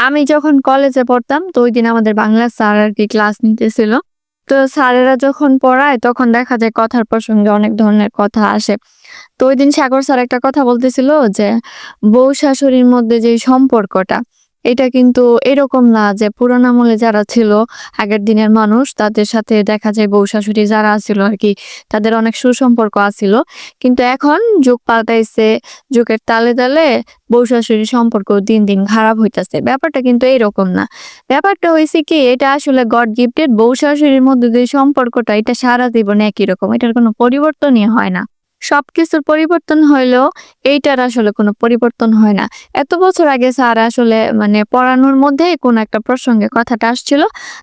আমি যখন কলেজে পড়তাম তো ঐদিন আমাদের বাংলা স্যার আরকি ক্লাস নিতেছিল। তো স্যারেরা যখন পড়ায় তখন দেখা যায় কথার প্রসঙ্গে অনেক ধরনের কথা আসে। তো ঐদিন সাগর স্যার একটা কথা বলতেছিল যে, বউ-শাশুড়ির মধ্যে যে সম্পর্কটা, এটা কিন্তু এরকম না যে পুরান আমলে যারা ছিল, আগের দিনের মানুষ তাদের সাথে দেখা যায় বউ-শাশুড়ি যারা ছিল আরকি, তাদের অনেক সুসম্পর্ক আছিল। কিন্তু এখন যুগ পাল্টাইছে, যুগের তালে, তালে বউ-শাশুড়ির সম্পর্ক দিন, দিন খারাপ হইতাছে। ব্যাপারটা কিন্তু এইরকম না। ব্যাপারটা হইছে কি এটা আসলে গড গিফটেড বউ-শাশুড়ির মধ্যে যে সম্পর্কটা এটা সারা জীবন একই রকম। এটার কোনো পরিবর্তনই হয় না। সবকিছুর পরিবর্তন হইলেও এইটার আসলে কোনো পরিবর্তন হয় না। এত বছর আগে স্যার আসলে মানে পড়ানোর মধ্যেই কোনো একটা প্রসঙ্গে কথাটা আসছিল।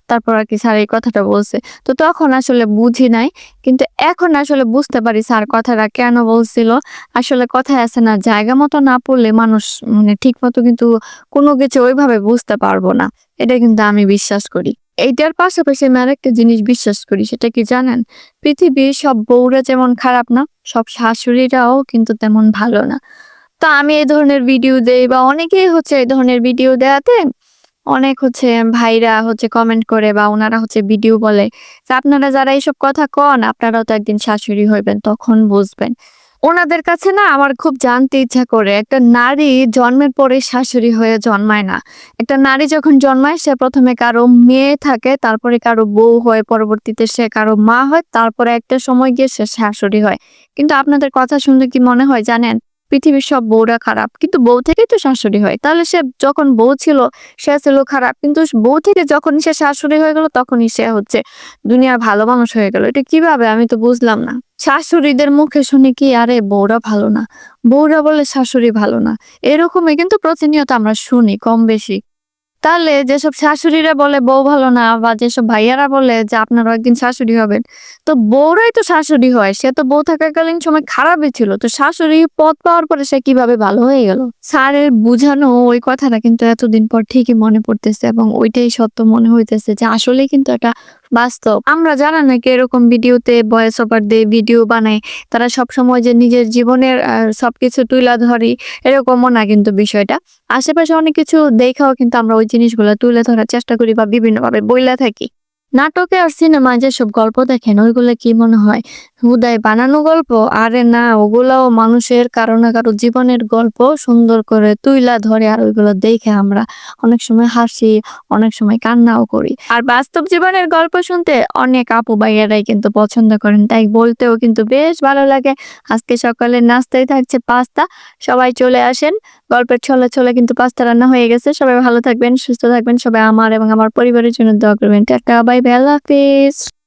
তারপর আরকি স্যার এই কথাটা বলছে। তো তখন আসলে বুঝি নাই। কিন্তু এখন আসলে বুঝতে পারি স্যার কথাটা কেন বলছিল। আসলে কথায় আছে না জায়গা মতো না পড়লে মানুষ মানে ঠিকমতো কিন্তু কোনো কিছু ওইভাবে বুঝতে পারবো না। এটা কিন্তু আমি বিশ্বাস করি। এইটার পাশাপাশি আমি আরেকটা জিনিস বিশ্বাস করি সেটা কি জানেন? পৃথিবীর সব বউরা যেমন খারাপ না, সব শাশুড়িরাও কিন্তু তেমন ভালো না। তো আমি এই ধরনের ভিডিও দেই বা অনেকেই হচ্ছে এই ধরনের ভিডিও দেয়াতে অনেক হচ্ছে ভাইরা হচ্ছে কমেন্ট করে বা উনারা হচ্ছে ভিডিও বলে যে, "আপনারা যারা এইসব কথা কন, আপনারাও তো একদিন শাশুড়ি হইবেন, তখন বুঝবেন।" উনাদের কাছে না আমার খুব জানতে ইচ্ছা করে, একটা নারী জন্মের পরে শাশুড়ি হয়ে জন্মায় না। একটা নারী যখন জন্মায় সে ১ম এ কারো মেয়ে থাকে, তারপরে কারো বউ হয়, পরবর্তীতে সে কারো মা হয়, তারপরে একটা সময় গিয়ে সে শাশুড়ি হয়। কিন্তু আপনাদের কথা শুনলে কি মনে হয় জানেন? পৃথিবীর সব বউরা খারাপ। কিন্তু বউ থেকেই তো শাশুড়ি হয়। তাহলে সে যখন বউ ছিল, সে ছিল খারাপ। কিন্তু বউ থেকে যখনই সে শাশুড়ি হয়ে গেল, তখনই সে হচ্ছে দুনিয়ার ভালো মানুষ হয়ে গেল। এটা কিভাবে? আমি তো বুঝলাম না। শাশুড়িদের মুখে শুনি কি, "আরে বউরা ভালো না।" বউরা বলে শাশুড়ি ভালো না। এরকমই কিন্তু প্রতিনিয়ত আমরা শুনি কম বেশি। তাহলে যেসব শাশুড়িরা বলে বউ ভালো না বা যেসব ভাইয়ারা বলে যে আপনারাও একদিন শাশুড়ি হবেন, তো বউরাই তো শাশুড়ি হয়। সে তো বউ থাকাকালীন সময় খারাপই ছিল। তো শাশুড়ি পদ পাওয়ার পরে সে কিভাবে ভালো হয়ে গেল? স্যারের বুঝানো ওই কথাটা কিন্তু এতদিন পর ঠিকই মনে পড়তেছে এবং ওইটাই সত্য মনে হইতেছে যে আসলেই কিন্তু এটা বাস্তব। আমরা যারা নাকি এরকম ভিডিওতে ভয়েস ওভার দিয়ে ভিডিও বানাই, তারা সবসময় যে নিজের জীবনের সবকিছু তুইলা ধরি এরকমও না কিন্তু বিষয়টা। আশেপাশে অনেক কিছু দেখাও কিন্তু আমরা ওই জিনিসগুলা তুলে ধরার চেষ্টা করি বা বিভিন্নভাবে বইলা থাকি। নাটকে আর সিনেমায় যেসব গল্প দেখেন ওইগুলা কি মনে হয় হুদায় বানানো গল্প? আরে না, ওগুলাও মানুষের কারো না কারো জীবনের গল্প সুন্দর করে তুইলা ধরে আর ওইগুলো দেখে আমরা অনেক সময় হাসি, অনেক সময় কান্নাও করি। আর বাস্তব জীবনের গল্প শুনতে অনেক আপু ভাইয়ারাই কিন্তু পছন্দ করেন, তাই বলতেও কিন্তু বেশ ভালো লাগে। আজকে সকালের নাস্তায় থাকছে পাস্তা। সবাই চলে আসেন। গল্পের ছলে, ছলে কিন্তু পাস্তা রান্না হয়ে গেছে। সবাই ভালো থাকবেন, সুস্থ থাকবেন। সবাই আমার এবং আমার পরিবারের জন্য দোয়া করবেন। টাটা, বাই বাই, আল্লাহ হাফেজ।